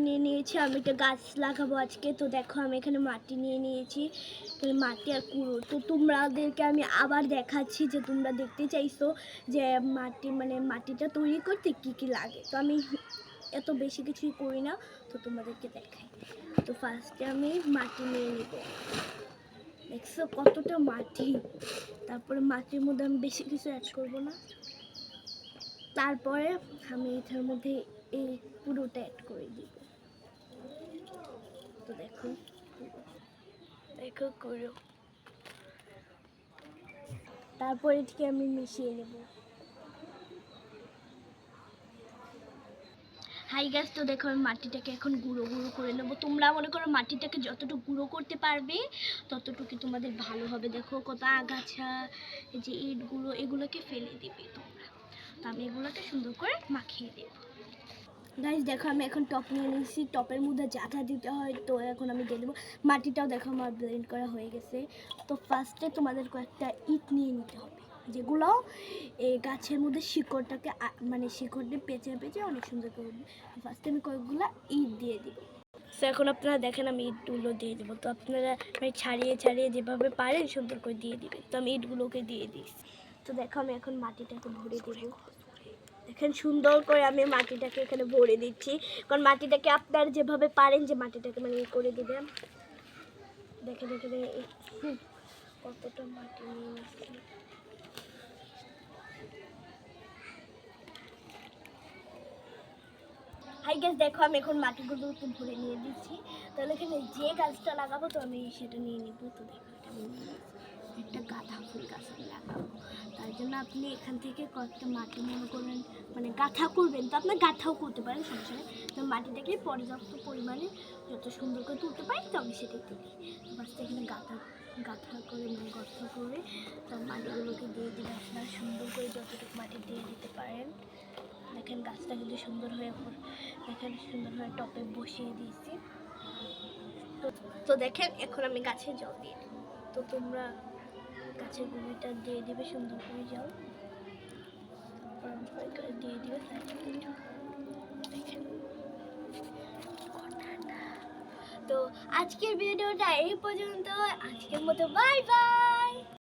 নিয়ে নিয়েছি, আমি একটা গাছ লাগাবো আজকে। তো দেখো আমি এখানে মাটি নিয়ে নিয়েছি, মাটি আর কুড়ো। তো তোমাদেরকে আমি আবার দেখাচ্ছি যে তোমরা দেখতে চাইছো যে মাটিটা তৈরি করতে কি কি লাগে। তো আমি এত বেশি কিছুই করি না, তো তোমাদেরকে দেখাই। তো ফার্স্টে আমি মাটি নিয়ে নিব, দেখছো কতটা মাটি। তারপরে মাটির মধ্যে আমি বেশি কিছু অ্যাড করবো না। তারপরে আমি এটার মধ্যে এই পুরোটা অ্যাড করে দিব। তো দেখো দেখো করো। তারপর এটাকে আমি মিশিয়ে নেব। হাই গাছ, তো দেখো আমি মাটিটাকে এখন গুঁড়ো গুঁড়ো করে নেবো। তোমরা মনে করো মাটিটাকে যতটুকু গুঁড়ো করতে পারবে ততটুকু তোমাদের ভালো হবে। দেখো কত আগাছা, এই যে ইটগুলো, এগুলোকে ফেলে দিবে তোমরা। তো আমি এগুলোকে সুন্দর করে মাখিয়ে দেব। গাইস দেখো আমি এখন টপ নিয়ে নিয়েছি, টপের মধ্যে যা যা দিতে হয় তো এখন আমি দিয়ে দেবো। মাটিটাও দেখো আমার ব্লেন্ড করা হয়ে গেছে। তো ফার্স্টে তোমাদের কয়েকটা ইট নিয়ে নিতে হবে, যেগুলো এই গাছের মধ্যে শিকড়টাকে শিকড়টা পেঁচে পেঁচে অনেক সুন্দর করে। ফার্স্টে আমি কয়েকগুলো ইট দিয়ে দিব। তো এখন আপনারা দেখেন আমি ইটগুলো দিয়ে দেবো। তো আপনারা ছাড়িয়ে ছাড়িয়ে যেভাবে পারেন সুন্দর করে দিয়ে দিবেন। তো আমি ইটগুলোকে দিয়ে দিই। তো দেখো আমি এখন মাটিটাকে ভরে দেবো। দেখেন সুন্দর করে আমি মাটিটাকে এখানে ভরে দিচ্ছি, কারণ মাটিটাকে আপনারা যেভাবে পারেন যে মাটিটাকে করে দিবেন। দেখে দেখে কতটা মাটি নিয়ে নিচ্ছি। হাই গাছ দেখো আমি এখন মাটিগুলো ভরে নিয়ে দিচ্ছি। তাহলে এখানে যে গাছটা লাগাবো তো আমি সেটা নিয়ে নিব। তো দেখো একটা গাঁদা ফুল গাছ আমি লাগাবো, তার জন্য আপনি এখান থেকে কয়েকটা মাটি মনে করবেন গাঁথা করবেন। তো আপনার গাঁথাও করতে পারেন, সমস্যা নেই। তো মাটিটাকে পর্যাপ্ত পরিমাণে যত সুন্দর করে তুলতে পারি তো আমি সেটাই তুলি। ফার্স্টে এখানে গাঁথা করে গর্ত করে তো মাটিগুলোকে দিয়ে দিলে আপনারা সুন্দর করে যতটুকু মাটি দিয়ে দিতে পারেন। দেখেন গাছটা কিন্তু সুন্দর হয়ে দেখেন সুন্দর হয়ে টপে বসিয়ে দিয়েছি। তো দেখেন এখন আমি গাছে জল দিয়ে দেব। তো তোমরা গাছের গুঁড়িটা দিয়ে দিবে সুন্দর করে জল, দিয়ে দিবে। দেখেন তো আজকের ভিডিওটা এই পর্যন্ত। আজকের মতো বাই বাই।